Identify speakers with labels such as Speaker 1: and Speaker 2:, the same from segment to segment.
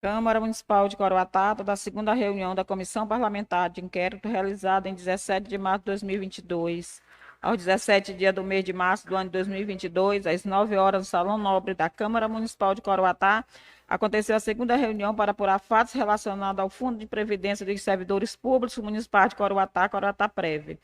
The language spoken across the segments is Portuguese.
Speaker 1: Câmara Municipal de Coroatá, da segunda reunião da Comissão Parlamentar de Inquérito realizada em 17 de março de 2022. Aos 17 dias do mês de março do ano de 2022, às 9 horas, no Salão Nobre da Câmara Municipal de Coroatá, aconteceu a segunda reunião para apurar fatos relacionados ao Fundo de Previdência dos Servidores Públicos Municipais de Coroatá, Coroatá Prev.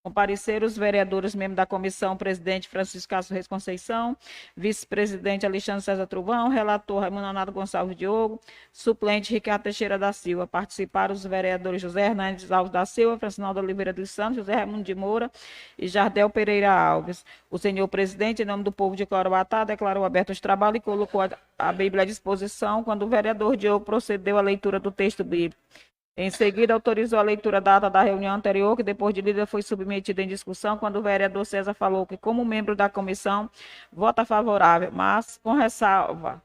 Speaker 1: Compareceram os vereadores membros da comissão, presidente Francisco Castro Reis Conceição, vice-presidente Alexandre César Truvão, relator Raimundo Nonato Gonçalves Diogo, suplente Ricardo Teixeira da Silva. Participaram os vereadores José Hernandes Alves da Silva, Francinaldo Oliveira dos Santos, José Raimundo de Moura e Jardel Pereira Alves. O senhor presidente, em nome do povo de Coroatá, declarou aberto os trabalhos e colocou a Bíblia à disposição quando o vereador Diogo procedeu à leitura do texto bíblico. Em seguida, autorizou a leitura da ata da reunião anterior, que depois de lida foi submetida em discussão, quando o vereador César falou que, como membro da comissão, vota favorável, mas com ressalva.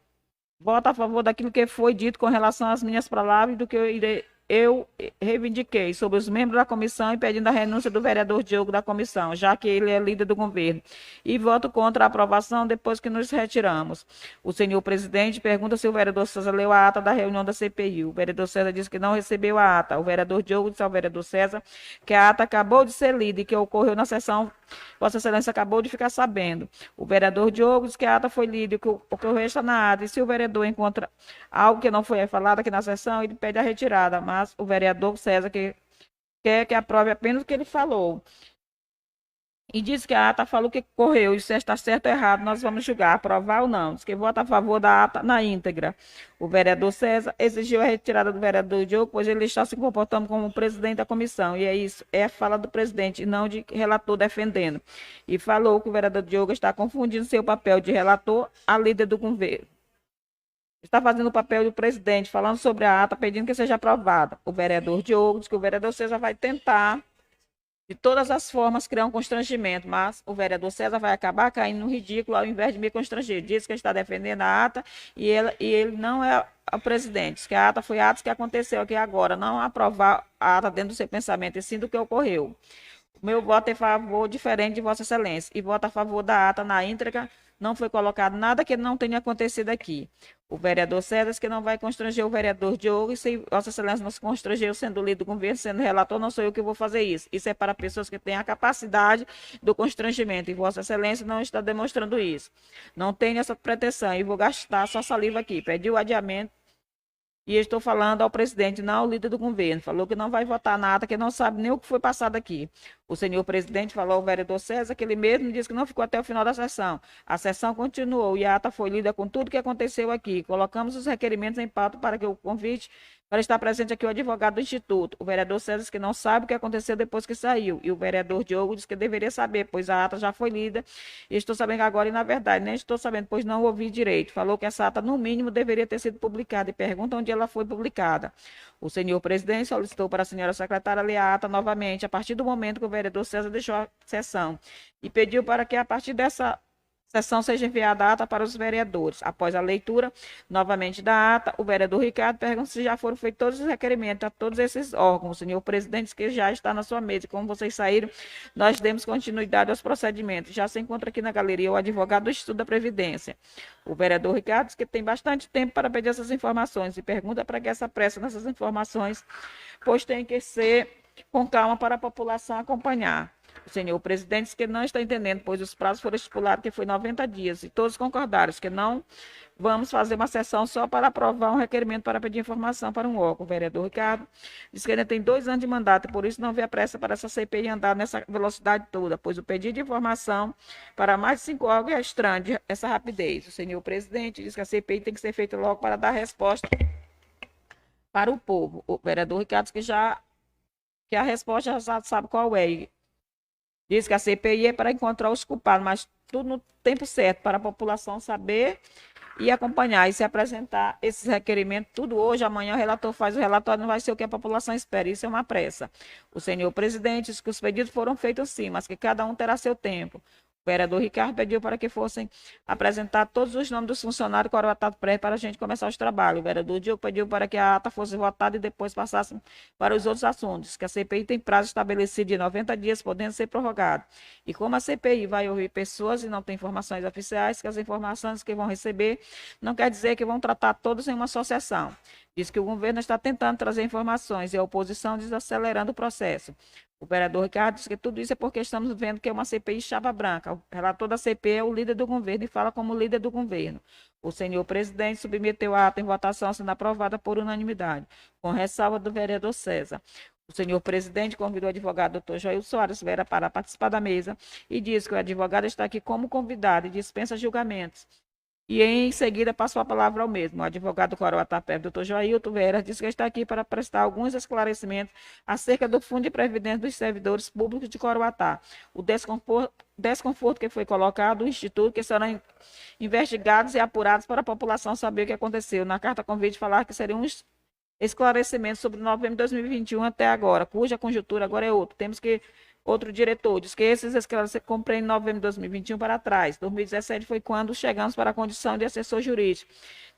Speaker 1: Vota a favor daquilo que foi dito com relação às minhas palavras e do que eu reivindiquei sobre os membros da comissão e pedindo a renúncia do vereador Diogo da comissão, já que ele é líder do governo. E voto contra a aprovação depois que nos retiramos. O senhor presidente pergunta se o vereador César leu a ata da reunião da CPI. O vereador César disse que não recebeu a ata. O vereador Diogo disse ao vereador César que a ata acabou de ser lida e que ocorreu na sessão. Vossa Excelência acabou de ficar sabendo. O vereador Diogo disse que a ata foi lida e que ocorreu está na ata. E se o vereador encontra algo que não foi falado aqui na sessão, ele pede a retirada. Mas o vereador César quer que aprove apenas o que ele falou. E diz que a ata falou que correu, e se está certo ou errado, nós vamos julgar, aprovar ou não. Diz que vota a favor da ata na íntegra. O vereador César exigiu a retirada do vereador Diogo, pois ele está se comportando como presidente da comissão. E é isso, é a fala do presidente, e não de relator defendendo. E falou que o vereador Diogo está confundindo seu papel de relator a líder do governo. Está fazendo o papel do presidente, falando sobre a ata, pedindo que seja aprovada. O vereador Diogo diz que o vereador César vai tentar, de todas as formas, criar um constrangimento, mas o vereador César vai acabar caindo no ridículo ao invés de me constranger. Diz que está defendendo a ata e ele não é o presidente. Diz que a ata foi atos que aconteceu aqui agora, não aprovar a ata dentro do seu pensamento, e sim do que ocorreu. O meu voto é em favor, diferente de Vossa Excelência, e voto a favor da ata na íntegra. Não foi colocado nada que não tenha acontecido aqui. O vereador César que não vai constranger o vereador Diogo, e se Vossa Excelência não se constrangeu sendo líder do governo, sendo relator, não sou eu que vou fazer isso. Isso é para pessoas que têm a capacidade do constrangimento, e Vossa Excelência não está demonstrando isso. Não tenho essa pretensão, e vou gastar sua saliva aqui. Pediu o adiamento. E estou falando ao presidente, não ao líder do governo. Falou que não vai votar nada, que não sabe nem o que foi passado aqui. O senhor presidente falou ao vereador César que ele mesmo disse que não ficou até o final da sessão. A sessão continuou e a ata foi lida com tudo que aconteceu aqui. Colocamos os requerimentos em pauta para que o convite para estar presente aqui o advogado do Instituto. O vereador César disse que não sabe o que aconteceu depois que saiu. E o vereador Diogo disse que deveria saber, pois a ata já foi lida. E estou sabendo agora, e na verdade, nem estou sabendo, pois não ouvi direito. Falou que essa ata, no mínimo, deveria ter sido publicada. E pergunta onde ela foi publicada. O senhor presidente solicitou para a senhora secretária ler a ata novamente, a partir do momento que o vereador César deixou a sessão. E pediu para que, a partir dessa sessão seja enviada a ata para os vereadores. Após a leitura novamente da ata, o vereador Ricardo pergunta se já foram feitos todos os requerimentos a todos esses órgãos. O senhor presidente, que já está na sua mesa. E como vocês saíram, nós demos continuidade aos procedimentos. Já se encontra aqui na galeria o advogado do Instituto da Previdência. O vereador Ricardo diz que tem bastante tempo para pedir essas informações e pergunta para que essa pressa nessas informações, pois tem que ser com calma para a população acompanhar. O senhor presidente disse que não está entendendo, pois os prazos foram estipulados que foi 90 dias, e todos concordaram que não vamos fazer uma sessão só para aprovar um requerimento para pedir informação para um órgão. O vereador Ricardo disse que ainda tem 2 anos de mandato, e por isso não vê a pressa para essa CPI andar nessa velocidade toda, pois o pedido de informação para mais de 5 órgãos é estranho essa rapidez. O senhor presidente disse que a CPI tem que ser feita logo para dar resposta para o povo. O vereador Ricardo disse que a resposta já sabe qual é. Diz que a CPI é para encontrar os culpados, mas tudo no tempo certo, para a população saber e acompanhar e se apresentar esses requerimentos, tudo hoje, amanhã o relator faz o relatório, não vai ser o que a população espera, isso é uma pressa. O senhor presidente disse que os pedidos foram feitos sim, mas que cada um terá seu tempo. O vereador Ricardo pediu para que fossem apresentar todos os nomes dos funcionários do Coroatá Pré para a gente começar os trabalhos. O vereador Diogo pediu para que a ata fosse votada e depois passassem para os outros assuntos, que a CPI tem prazo estabelecido de 90 dias, podendo ser prorrogado. E como a CPI vai ouvir pessoas e não tem informações oficiais, que as informações que vão receber não quer dizer que vão tratar todos em uma associação. Diz que o governo está tentando trazer informações e a oposição desacelerando o processo. O vereador Ricardo disse que tudo isso é porque estamos vendo que é uma CPI chapa branca. O relator da CPI é o líder do governo e fala como líder do governo. O senhor presidente submeteu a ata em votação sendo aprovada por unanimidade, com ressalva do vereador César. O senhor presidente convidou o advogado doutor Joel Soares Vera para participar da mesa e disse que o advogado está aqui como convidado e dispensa julgamentos. E em seguida passou a palavra ao mesmo. O advogado do Coroatá Pré, doutor Joailton Vera, disse que está aqui para prestar alguns esclarecimentos acerca do Fundo de Previdência dos Servidores Públicos de Coroatá. O desconforto que foi colocado no Instituto, que serão investigados e apurados para a população saber o que aconteceu. Na carta convite falar que seriam uns esclarecimentos sobre novembro de 2021 até agora, cuja conjuntura agora é outra. Temos que outro diretor diz que esses esclarecimentos comprei em novembro de 2021 para trás. 2017 foi quando chegamos para a condição de assessor jurídico,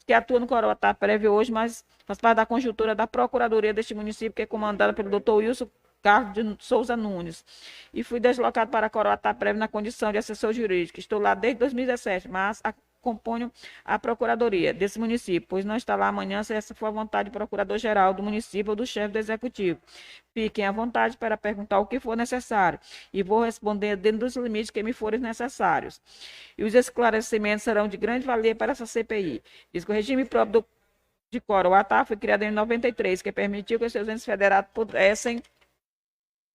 Speaker 1: que atua no Coroatá Prévio hoje, mas faz parte da conjuntura da Procuradoria deste município, que é comandada pelo doutor Wilson Carlos de Souza Nunes. E fui deslocado para Coroatá Prévio na condição de assessor jurídico. Estou lá desde 2017, mas acompanho a Procuradoria desse município, pois não está lá amanhã se essa for a vontade do Procurador-Geral do município ou do chefe do Executivo. Fiquem à vontade para perguntar o que for necessário e vou responder dentro dos limites que me forem necessários. E os esclarecimentos serão de grande valia para essa CPI. Diz que o regime próprio de Coroatá foi criado em 93, que permitiu que os seus entes federados pudessem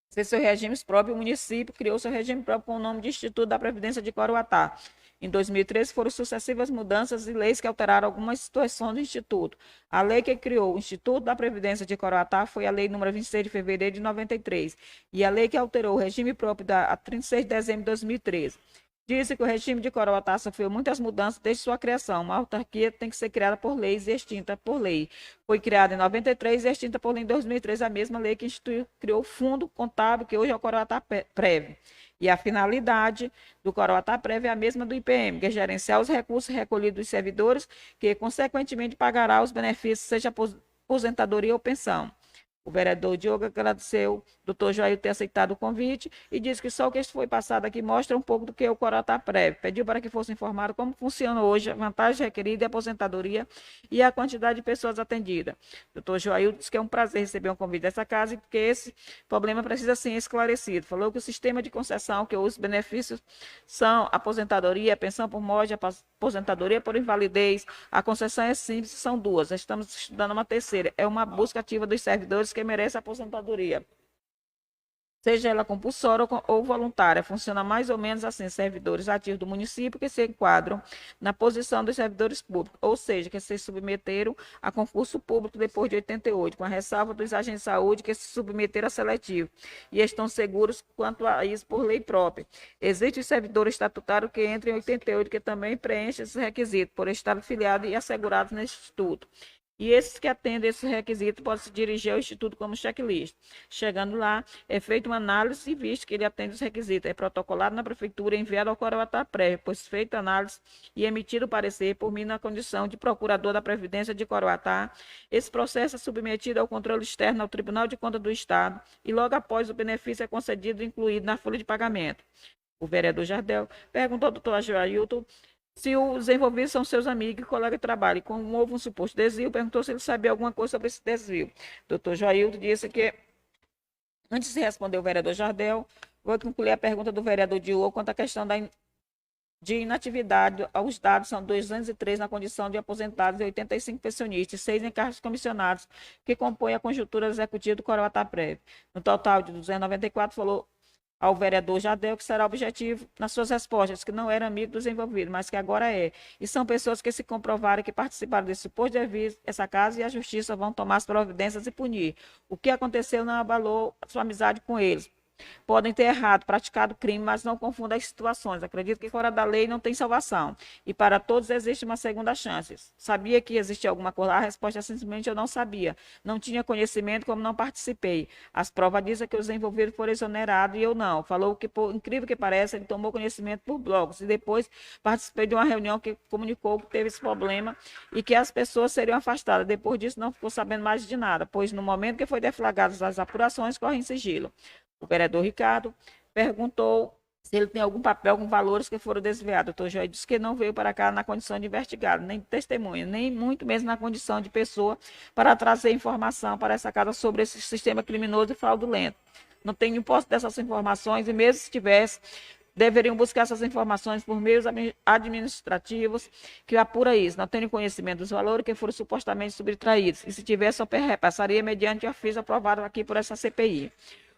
Speaker 1: ser seus regimes próprios. O município criou seu regime próprio com o nome de Instituto da Previdência de Coroatá. Em 2013, foram sucessivas mudanças e leis que alteraram algumas situações do Instituto. A lei que criou o Instituto da Previdência de Coroatá foi a Lei nº 26 de fevereiro de 93, e a lei que alterou o regime próprio a 36 de dezembro de 2013. Disse que o regime de Coroatá sofreu muitas mudanças desde sua criação. Uma autarquia tem que ser criada por leis e extinta por lei. Foi criada em 93 e extinta por lei em 2003, a mesma lei que criou o Fundo Contábil, que hoje é o Coroatá Prev. E a finalidade do Coroatá Prévio é a mesma do IPM, que é gerenciar os recursos recolhidos dos servidores, que, consequentemente, pagará os benefícios, seja aposentadoria ou pensão. O vereador Diogo agradeceu o doutor Joail ter aceitado o convite e disse que só o que foi passado aqui mostra um pouco do que é o Coroatá Prévio. Pediu para que fosse informado como funciona hoje a vantagem requerida e a aposentadoria e a quantidade de pessoas atendidas. O doutor Joail disse que é um prazer receber um convite dessa casa e que esse problema precisa ser esclarecido. Falou que o sistema de concessão, que os benefícios são aposentadoria, pensão por morte, aposentadoria por invalidez, a concessão é simples, são duas. Estamos estudando uma terceira, é uma busca ativa dos servidores que merece aposentadoria, seja ela compulsória ou voluntária. Funciona mais ou menos assim: servidores ativos do município que se enquadram na posição dos servidores públicos, ou seja, que se submeteram a concurso público depois de 88, com a ressalva dos agentes de saúde que se submeteram a seletivo e estão seguros quanto a isso por lei própria. Existem os servidores estatutários que entram em 88, que também preenchem esses requisitos, por estar afiliados e assegurados nesse instituto. E esses que atendem esses requisitos podem se dirigir ao Instituto como checklist. Chegando lá, é feita uma análise e visto que ele atende os requisitos. É protocolado na prefeitura e enviado ao Coroatá Prévio, pois feita a análise e emitido o parecer por mim na condição de procurador da Previdência de Coroatá. Esse processo é submetido ao controle externo ao Tribunal de Contas do Estado e logo após o benefício é concedido e incluído na folha de pagamento. O vereador Jardel perguntou ao doutor Joailton se os envolvidos são seus amigos e colegas de trabalho. E como houve um suposto desvio, perguntou se ele sabia alguma coisa sobre esse desvio. Doutor Joailton disse que, antes de responder o vereador Jardel, vou concluir a pergunta do vereador Diogo quanto à questão de inatividade. Os dados são 203 na condição de aposentados e 85 pensionistas, 6 em cargos comissionados, que compõem a conjuntura executiva do Coroatá Prévio. No total de 294, falou ao vereador Jardel que será objetivo nas suas respostas, que não era amigo dos envolvidos, mas que agora é. E são pessoas que se comprovaram que participaram desse suposto desvio, essa casa e a justiça vão tomar as providências e punir. O que aconteceu não abalou a sua amizade com eles. podem ter errado, praticado crime, mas não confunda as situações. Acredito que fora da lei não tem salvação. E para todos existe uma segunda chance. Sabia que existia alguma coisa? A resposta é simplesmente eu não sabia. Não tinha conhecimento, como não participei. As provas dizem que os envolvidos foram exonerados e eu não. Falou que, por incrível que pareça, ele tomou conhecimento por blogs. E depois participei de uma reunião que comunicou que teve esse problema e que as pessoas seriam afastadas. Depois disso, não ficou sabendo mais de nada, pois no momento que foi deflagradas as apurações, corre em sigilo. O vereador Ricardo perguntou se ele tem algum papel com valores que foram desviados. O doutor Joy disse que não veio para cá na condição de investigado, nem de testemunha, nem muito mesmo na condição de pessoa para trazer informação para essa casa sobre esse sistema criminoso e fraudulento. Não tenho posse dessas informações e mesmo se tivesse, deveriam buscar essas informações por meios administrativos que apura isso. Não tenho conhecimento dos valores que foram supostamente subtraídos. E se tivesse, só repassaria mediante ofício aprovado aqui por essa CPI.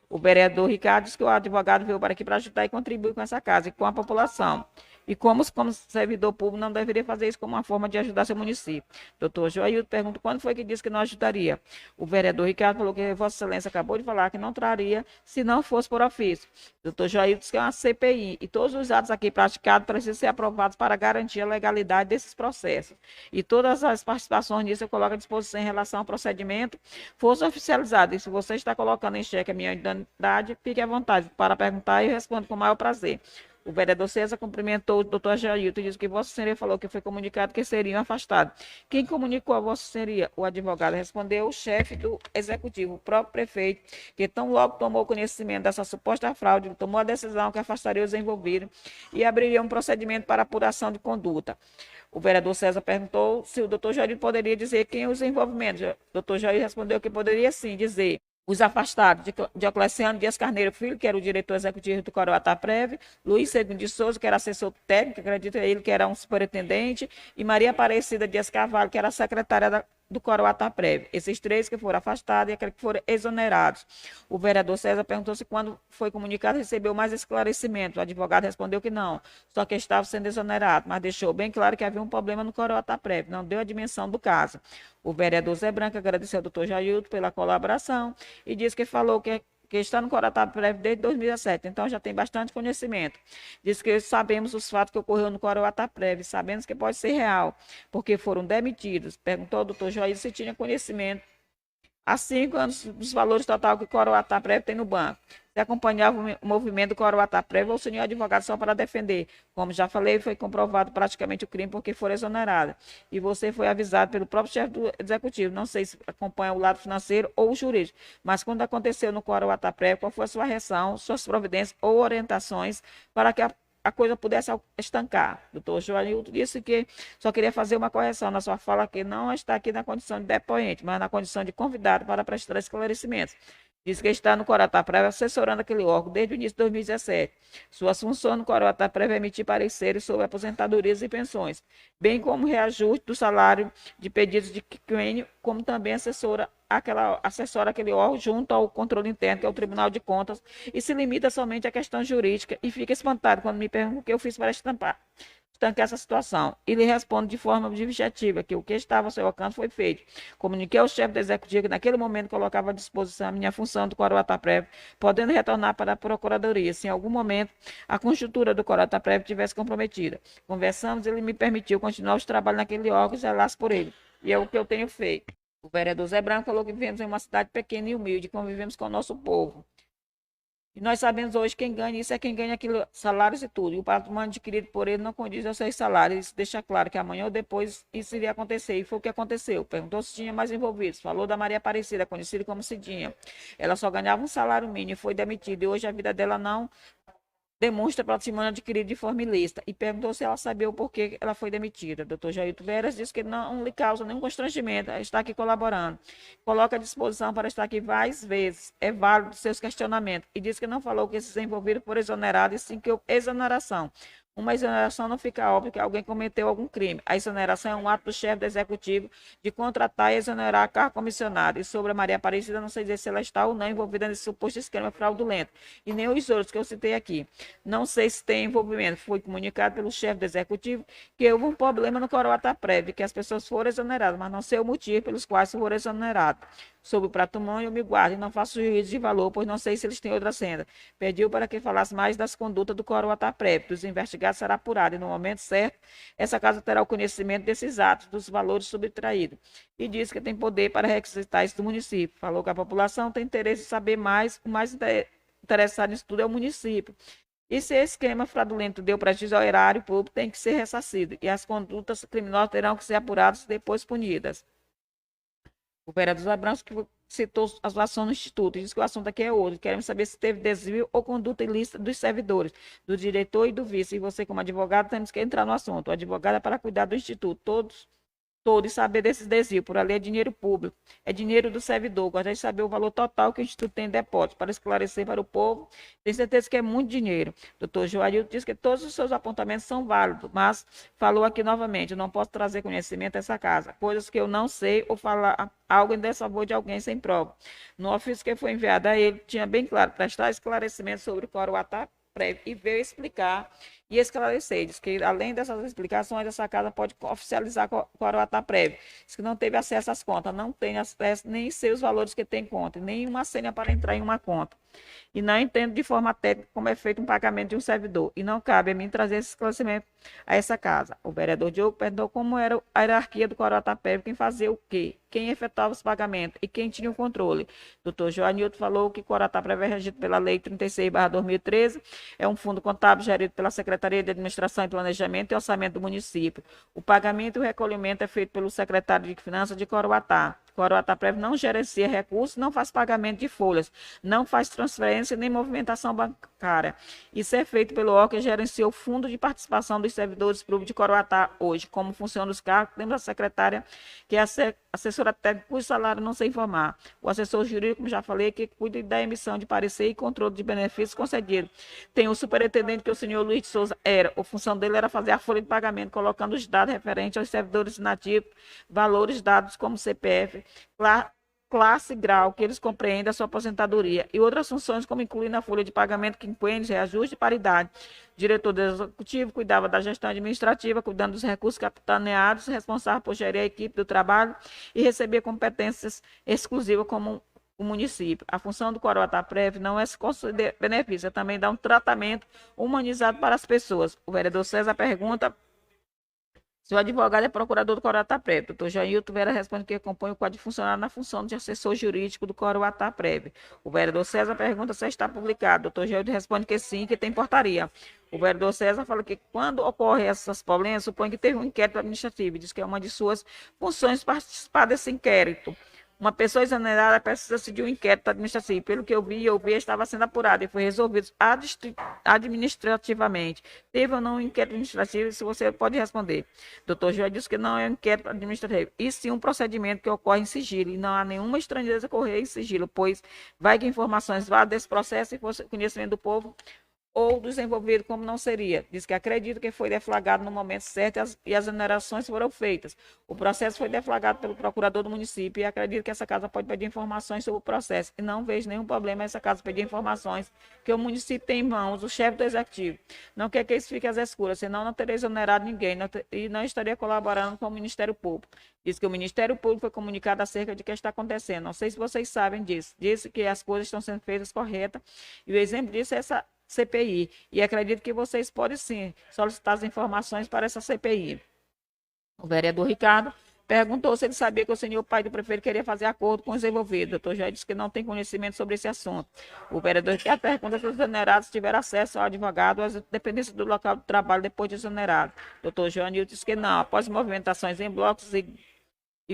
Speaker 1: O vereador Ricardo disse que o advogado veio para aqui para ajudar e contribuir com essa casa e com a população. E como servidor público não deveria fazer isso como uma forma de ajudar seu município. Doutor Joaildo pergunta quando foi que disse que não ajudaria. O vereador Ricardo falou que Vossa Excelência acabou de falar que não traria se não fosse por ofício. Doutor Joaildo disse que é uma CPI e todos os atos aqui praticados precisam ser aprovados para garantir a legalidade desses processos. E todas as participações nisso eu coloco à disposição em relação ao procedimento fosse oficializado. E se você está colocando em xeque a minha identidade, fique à vontade para perguntar e eu respondo com o maior prazer. O vereador César cumprimentou o doutor Jailton e disse que Vossa Senhoria falou que foi comunicado que seriam afastados. Quem comunicou a Vossa Senhoria? O advogado respondeu, o chefe do executivo, o próprio prefeito, que tão logo tomou conhecimento dessa suposta fraude, tomou a decisão que afastaria os envolvidos e abriria um procedimento para apuração de conduta. O vereador César perguntou se o doutor Jair poderia dizer quem os envolvimentos. O doutor Jair respondeu que poderia sim dizer os afastados de Diocleciano Dias Carneiro Filho, que era o diretor executivo do Coroatá Prev, Luiz Segundo de Souza, que era assessor técnico, acredito ele que era um superintendente, e Maria Aparecida Dias Carvalho, que era secretária do Coroatá Prev. Esses três que foram afastados e aqueles que foram exonerados. O vereador César perguntou se quando foi comunicado recebeu mais esclarecimento. O advogado respondeu que não, só que estava sendo exonerado, mas deixou bem claro que havia um problema no Coroatá Prev, não deu a dimensão do caso. O vereador Zé Branco agradeceu ao doutor Jailton pela colaboração e disse que falou que está no Coroatá Prev desde 2017, então já tem bastante conhecimento. Diz que sabemos os fatos que ocorreram no Coroatá Prev, sabemos que pode ser real, porque foram demitidos. Perguntou ao doutor Joailton se tinha conhecimento há 5 anos dos valores total que o Coroatá Prev tem no banco. Se acompanhava o movimento do Coroatá Prev ou o senhor advogado só para defender. Como já falei, foi comprovado praticamente o crime porque foi exonerada. E você foi avisado pelo próprio chefe do executivo. Não sei se acompanha o lado financeiro ou o jurídico. Mas quando aconteceu no Coroatá Prev, qual foi a sua reação, suas providências ou orientações para que a coisa pudesse estancar. Doutor Joanilton disse que só queria fazer uma correção na sua fala, que não está aqui na condição de depoente, mas na condição de convidado para prestar esclarecimentos. Diz que está no Coroatá Prev assessorando aquele órgão desde o início de 2017. Suas funções no Coroatá Prev é emitir pareceres sobre aposentadorias e pensões, bem como reajuste do salário de pedidos de quinquênio, como também assessora aquele órgão junto ao controle interno, que é o Tribunal de Contas, e se limita somente à questão jurídica e fica espantado quando me perguntam o que eu fiz para estancar essa situação. Ele responde de forma objetiva que o que estava ao seu alcance foi feito. Comuniquei ao chefe do executivo que naquele momento colocava à disposição a minha função do Coroatá Prev, podendo retornar para a Procuradoria, se em algum momento a conjuntura do Coroatá Prev tivesse comprometida. Conversamos, ele me permitiu continuar os trabalhos naquele órgão e zelasse por ele. E é o que eu tenho feito. O vereador Zé Branco falou que vivemos em uma cidade pequena e humilde, convivemos com o nosso povo. E nós sabemos hoje quem ganha isso é quem ganha aquilo, salários e tudo. E o patrimônio adquirido por ele não condiz aos seus salários. Isso deixa claro que amanhã ou depois isso iria acontecer. E foi o que aconteceu. Perguntou se tinha mais envolvidos. Falou da Maria Aparecida, conhecida como Cidinha. Ela só ganhava um salário mínimo e foi demitida. E hoje a vida dela não demonstra patrimônio adquirido de forma ilícita e perguntou se ela sabia o porquê ela foi demitida. Doutor Jailton Veras disse que não lhe causa nenhum constrangimento está aqui colaborando. Coloca à disposição para estar aqui várias vezes. É válido seus questionamentos. E diz que não falou que esses envolvidos foram exonerados, e sim que houve exoneração. Uma exoneração não fica óbvio que alguém cometeu algum crime. A exoneração é um ato do chefe do executivo de contratar e exonerar a cargo comissionado. E sobre a Maria Aparecida, não sei dizer se ela está ou não envolvida nesse suposto esquema fraudulento. E nem os outros que eu citei aqui. Não sei se tem envolvimento. Foi comunicado pelo chefe do executivo que houve um problema no Coroatá-Prévio, que as pessoas foram exoneradas, mas não sei o motivo pelos quais foram exoneradas. Sobre o patrimônio, eu me guardo e não faço juízo de valor, pois não sei se eles têm outra senda. Pediu para que falasse mais das condutas do Coroatá-Prévio. Dos investigados será apurado e, no momento certo, essa casa terá o conhecimento desses atos, dos valores subtraídos. E disse que tem poder para requisitar isso do município. Falou que a população tem interesse em saber mais, o mais interessado nisso tudo é o município. E se esse esquema fraudulento deu prejuízo ao erário público, tem que ser ressarcido. E as condutas criminosas terão que ser apuradas e depois punidas. O vereador Abrantes que citou a situação no Instituto, diz que o assunto aqui é outro. Queremos saber se teve desvio ou conduta ilícita dos servidores, do diretor e do vice. E você, como advogado, temos que entrar no assunto. O advogado é para cuidar do Instituto, todo e saber desses desvios. Por ali é dinheiro público, é dinheiro do servidor. Gostaria de saber o valor total que o Instituto tem em depósito, para esclarecer para o povo. Tenho certeza que é muito dinheiro. Doutor Joailton disse que todos os seus apontamentos são válidos, mas falou aqui novamente, eu não posso trazer conhecimento dessa casa, coisas que eu não sei ou falar algo em desfavor de alguém sem prova. No ofício que foi enviado a ele, tinha bem claro, prestar esclarecimento sobre o Coroatá Prévio e veio explicar e esclarecer. Diz que, além dessas explicações, essa casa pode oficializar o Coroatá Prévio. Diz que não teve acesso às contas, não tem acesso nem sei os valores que tem conta, nem uma senha para entrar em uma conta. E não entendo de forma técnica como é feito um pagamento de um servidor. E não cabe a mim trazer esse esclarecimento a essa casa. O vereador Diogo perguntou como era a hierarquia do Coroatá Prévio, quem fazia o quê, quem efetuava os pagamentos e quem tinha o controle. Doutor Joanilton falou que o Coroatá Prévio é regido pela Lei 36/2013, é um fundo contábil gerido pela Secretaria de Administração e Planejamento e Orçamento do município. O pagamento e o recolhimento é feito pelo secretário de Finanças de Coroatá. Coroatá Prévio não gerencia recursos, não faz pagamento de folhas, não faz transferência nem movimentação bancária. Isso é feito pelo órgão que gerencia o Fundo de Participação dos Servidores Públicos de Coroatá hoje. Como funciona os cargos, lembra a secretária que é a assessora técnica, cujo salário não sei informar. O assessor jurídico, como já falei, que cuida da emissão de parecer e controle de benefícios concedidos. Tem o superintendente, que o senhor Luiz de Souza era. A função dele era fazer a folha de pagamento, colocando os dados referentes aos servidores nativos, valores dados como CPF, classe e grau, que eles compreendem a sua aposentadoria, e outras funções, como incluir na folha de pagamento quinquênios, reajuste e paridade. O diretor do executivo cuidava da gestão administrativa, cuidando dos recursos capitaneados, responsável por gerir a equipe do trabalho e receber competências exclusivas como o município. A função do Coroatá Prévio não é se conceder benefício, é também dar um tratamento humanizado para as pessoas. O vereador César pergunta se o advogado é procurador do Coroatá Prévio. Doutor Jailton Vera responde que compõe o quadro de funcionário na função de assessor jurídico do Coroatá Prévio. O vereador César pergunta se está publicado. Doutor Jailton responde que sim, que tem portaria. O vereador César fala que quando ocorrem esses problemas, supõe que teve um inquérito administrativo. Diz que é uma de suas funções participar desse inquérito. Uma pessoa exonerada precisa-se de um inquérito administrativo. Pelo que eu vi, estava sendo apurado e foi resolvido administrativamente. Teve ou não um inquérito administrativo? Se você pode responder. Doutor João disse que não é um inquérito administrativo, e sim um procedimento que ocorre em sigilo, e não há nenhuma estranheza ocorrer em sigilo, pois vai que informações vá desse processo e fosse conhecimento do povo ou dos envolvidos, como não seria. Diz que acredita que foi deflagrado no momento certo e as exonerações foram feitas. O processo foi deflagrado pelo procurador do município e acredito que essa casa pode pedir informações sobre o processo. E não vejo nenhum problema essa casa pedir informações que o município tem em mãos, o chefe do executivo. Não quer que isso fique às escuras, senão não teria exonerado ninguém e não estaria colaborando com o Ministério Público. Diz que o Ministério Público foi comunicado acerca de que está acontecendo. Não sei se vocês sabem disso. Disse que as coisas estão sendo feitas corretas e o exemplo disso é essa CPI, e acredito que vocês podem sim solicitar as informações para essa CPI. O vereador Ricardo perguntou se ele sabia que o senhor pai do prefeito queria fazer acordo com os envolvidos. O doutor já disse que não tem conhecimento sobre esse assunto. O vereador Ricardo pergunta se os exonerados tiveram acesso ao advogado ou às dependências do local de trabalho depois de exonerado. O doutor Joanilton disse que não. Após movimentações em blocos e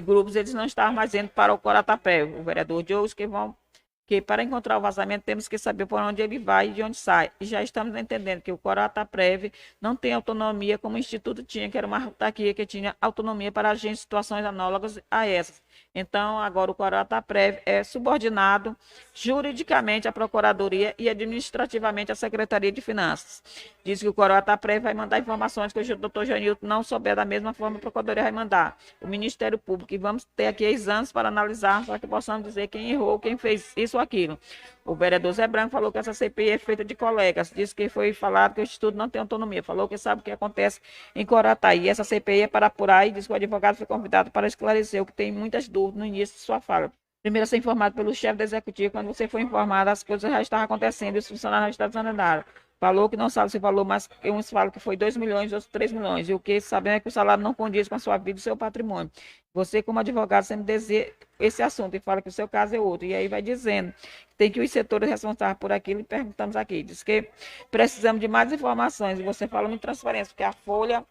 Speaker 1: grupos, eles não estavam mais indo para o Coroatá Prévio. O vereador Diogo disse que para encontrar o vazamento temos que saber por onde ele vai e de onde sai. E já estamos entendendo que o Coroatá Prévio não tem autonomia como o Instituto tinha, que era uma autarquia que tinha autonomia para agir em situações análogas a essas. Então, agora o Coroataprév é subordinado juridicamente à Procuradoria e administrativamente à Secretaria de Finanças. Diz que o Coroataprév vai mandar informações que o doutor Janilton não souber da mesma forma, a Procuradoria vai mandar. O Ministério Público, e vamos ter aqui exames para analisar, para que possamos dizer quem errou, quem fez isso ou aquilo. O vereador Zé Branco falou que essa CPI é feita de colegas, disse que foi falado que o Instituto não tem autonomia, falou que sabe o que acontece em Corataí. Essa CPI é para apurar e diz que o advogado foi convidado para esclarecer o que tem muitas dúvidas no início de sua fala. Primeiro a ser informado pelo chefe do executivo, quando você foi informado, as coisas já estavam acontecendo e os funcionários já estavam desandaram. Falou que não sabe se falou, mas uns falam que foi 2 milhões, outros 3 milhões. E o que sabemos é que o salário não condiz com a sua vida e o seu patrimônio. Você, como advogado, sempre deseja esse assunto e fala que o seu caso é outro. E aí vai dizendo que tem que os setores responsáveis por aquilo e perguntamos aqui. Diz que precisamos de mais informações. E você fala em transferência, porque a folha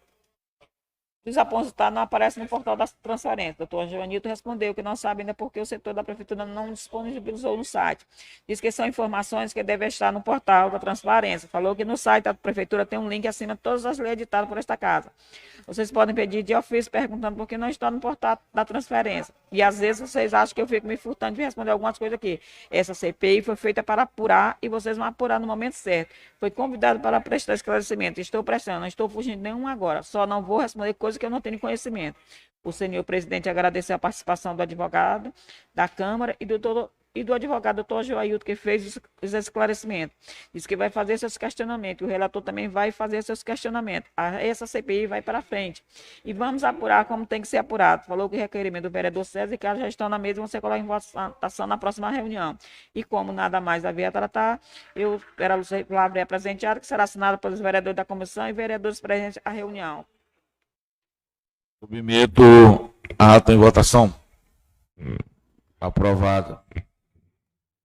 Speaker 1: desapontado não aparece no portal da transferência. O doutor Joanilton respondeu que não sabe ainda porque o setor da prefeitura não disponibilizou no site. Diz que são informações que devem estar no portal da transparência. Falou que no site da prefeitura tem um link acima de todas as leis editadas por esta casa. Vocês podem pedir de ofício perguntando por que não está no portal da transferência. E às vezes vocês acham que eu fico me furtando de responder algumas coisas aqui. Essa CPI foi feita para apurar e vocês vão apurar no momento certo. Foi convidado para prestar esclarecimento. Estou prestando, não estou fugindo nenhum agora. Só não vou responder coisas que eu não tenho conhecimento. O senhor presidente agradeceu a participação do advogado da Câmara e do advogado doutor Joailton, que fez os esclarecimentos. Diz que vai fazer seus questionamentos. O relator também vai fazer seus questionamentos. Essa CPI vai para frente. E vamos apurar como tem que ser apurado. Falou que o requerimento do vereador César e Carlos já estão na mesa e vão ser colocados em votação na próxima reunião. E como nada mais havia a tratar, eu era a palavra presenteada, que será assinada pelos vereadores da comissão e vereadores presentes à reunião.
Speaker 2: Submeto a ata em votação. Aprovado.